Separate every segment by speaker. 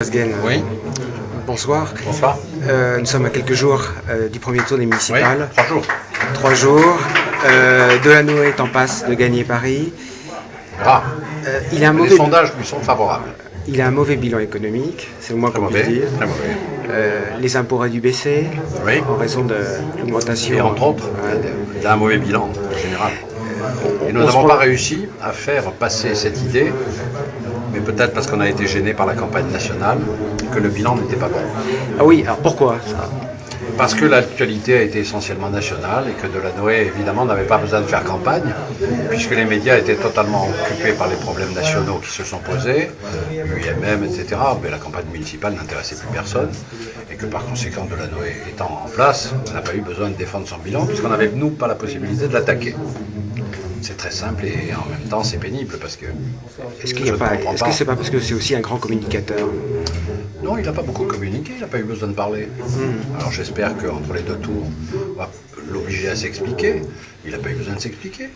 Speaker 1: Asgen,
Speaker 2: Oui,
Speaker 1: bonsoir.
Speaker 2: bonsoir.
Speaker 1: Nous sommes à quelques jours du premier tour des
Speaker 2: Oui,
Speaker 1: municipales.
Speaker 2: 3 jours.
Speaker 1: 3 jours. Delanoë est en passe de gagner Paris.
Speaker 2: Ah,
Speaker 1: Il a un
Speaker 2: les
Speaker 1: mauvais,
Speaker 2: sondages lui sont favorables.
Speaker 1: il a un mauvais bilan économique, c'est le moins
Speaker 2: Très
Speaker 1: qu'on puisse
Speaker 2: mauvais,
Speaker 1: dire.
Speaker 2: très mauvais.
Speaker 1: Les impôts auraient dû baisser
Speaker 2: Oui.
Speaker 1: en raison de l'augmentation.
Speaker 2: Et entre autres, il a un mauvais bilan en général. Et nous n'avons pas réussi à faire passer cette idée, mais peut-être parce qu'on a été gêné par la campagne nationale, que le bilan n'était pas bon.
Speaker 1: Ah oui, alors pourquoi ça?
Speaker 2: Parce que l'actualité a été essentiellement nationale et que Delanoë, évidemment, n'avait pas besoin de faire campagne, puisque les médias étaient totalement occupés par les problèmes nationaux qui se sont posés, l'UIMM, etc. Mais la campagne municipale n'intéressait plus personne, et que par conséquent, Delanoë étant en place, on n'a pas eu besoin de défendre son bilan, puisqu'on n'avait, nous, pas la possibilité de l'attaquer. C'est très simple et en même temps c'est pénible parce que
Speaker 1: Est-ce que c'est pas parce que c'est aussi un grand communicateur?
Speaker 2: Non, il n'a pas beaucoup communiqué, il n'a pas eu besoin de parler. Alors j'espère qu'entre les deux tours, on va l'obliger à s'expliquer. Il n'a pas eu besoin de s'expliquer.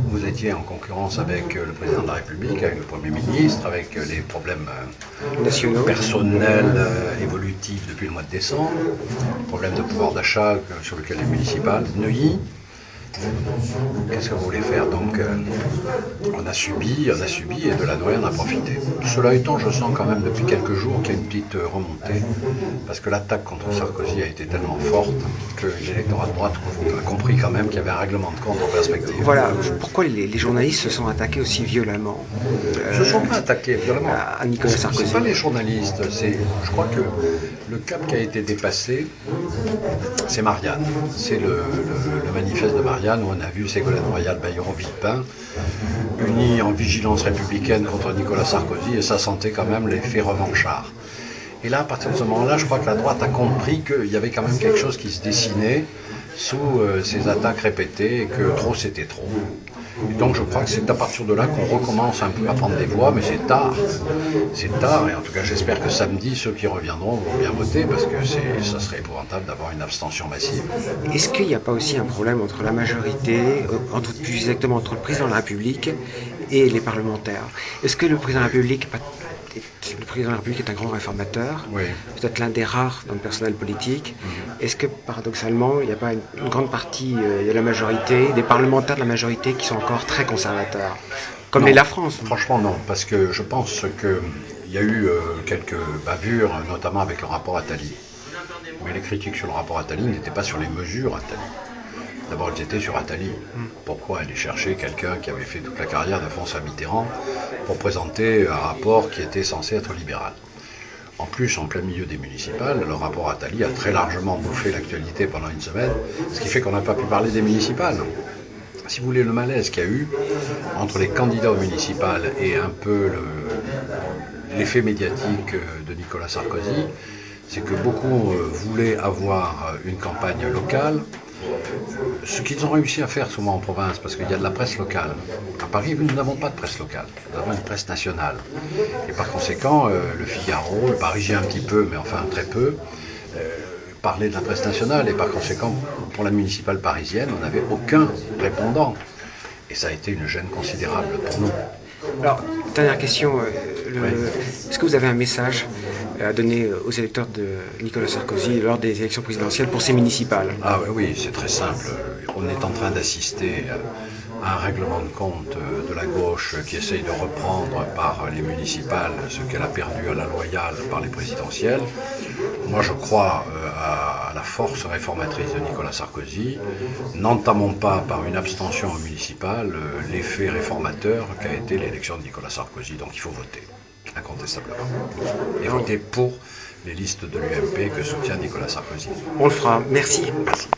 Speaker 2: Vous étiez en concurrence avec le président de la République, avec le Premier ministre, avec les problèmes
Speaker 1: Nationaux.
Speaker 2: personnels, évolutifs depuis le mois de décembre, problèmes de pouvoir d'achat sur lequel les municipales, Neuilly. Qu'est-ce que vous voulez faire? Donc on a subi et Delanoë en a profité. Cela étant, je sens quand même depuis quelques jours qu'il y a une petite remontée, parce que l'attaque contre Sarkozy a été tellement forte que l'électorat de droite a compris quand même qu'il y avait un règlement de compte en perspective.
Speaker 1: Voilà, pourquoi les journalistes se sont attaqués aussi violemment
Speaker 2: Ils ne se sont pas attaqués violemment
Speaker 1: à Nicolas Sarkozy?
Speaker 2: Ce pas les journalistes, je crois que le cap qui a été dépassé, c'est Marianne. C'est le manifeste de Marianne où on a vu Ségolène Royal, Bayrou-Villepin, unis en vigilance républicaine contre Nicolas Sarkozy, et ça sentait quand même l'effet revanchard. Et là, à partir de ce moment-là, je crois que la droite a compris qu'il y avait quand même quelque chose qui se dessinait sous ces attaques répétées et que trop c'était trop. Et donc je crois que c'est à partir de là qu'on recommence un peu à prendre des voix, mais c'est tard. C'est tard, et en tout cas j'espère que samedi, ceux qui reviendront vont bien voter, parce que ça serait épouvantable d'avoir une abstention massive.
Speaker 1: Est-ce qu'il n'y a pas aussi un problème entre la majorité, plus exactement entre le président de la République et les parlementaires? Est-ce que le président de la République est un grand réformateur,
Speaker 2: Oui.
Speaker 1: peut-être l'un des rares dans le personnel politique? Est-ce que paradoxalement, il n'y a pas une grande partie de la majorité, des parlementaires de la majorité qui sont encore très conservateurs, comme
Speaker 2: Non,
Speaker 1: l'est la France?
Speaker 2: Franchement non, parce que je pense qu'il y a eu quelques bavures, notamment avec le rapport Attali. Mais les critiques sur le rapport Attali n'étaient pas sur les mesures Attali. D'abord, elles étaient sur Attali. Pourquoi aller chercher quelqu'un qui avait fait toute la carrière de François Mitterrand pour présenter un rapport qui était censé être libéral? En plus, en plein milieu des municipales, le rapport Attali a très largement bouffé l'actualité pendant une semaine, ce qui fait qu'on n'a pas pu parler des municipales. Si vous voulez, le malaise qu'il y a eu entre les candidats aux municipales et un peu l'effet médiatique de Nicolas Sarkozy, c'est que beaucoup voulaient avoir une campagne locale, ce qu'ils ont réussi à faire souvent en province, parce qu'il y a de la presse locale. À Paris, nous n'avons pas de presse locale, nous avons une presse nationale. Et par conséquent, le Figaro, le Parisien un petit peu, mais enfin très peu, parlait de la presse nationale. Et par conséquent, pour la municipale parisienne, on n'avait aucun répondant. Et ça a été une gêne considérable pour nous.
Speaker 1: Alors, dernière question, est-ce que vous avez un message à donner aux électeurs de Nicolas Sarkozy lors des élections présidentielles pour ces municipales?
Speaker 2: Ah oui, c'est très simple. On est en train d'assister à un règlement de compte de la gauche qui essaye de reprendre par les municipales ce qu'elle a perdu à la loyale par les présidentielles. Moi, je crois à la force réformatrice de Nicolas Sarkozy. N'entamons pas par une abstention municipale l'effet réformateur qu'a été l'élection de Nicolas Sarkozy. Donc il faut voter, incontestablement. Et voter pour les listes de l'UMP que soutient Nicolas Sarkozy.
Speaker 1: On le fera. Merci.
Speaker 2: Merci.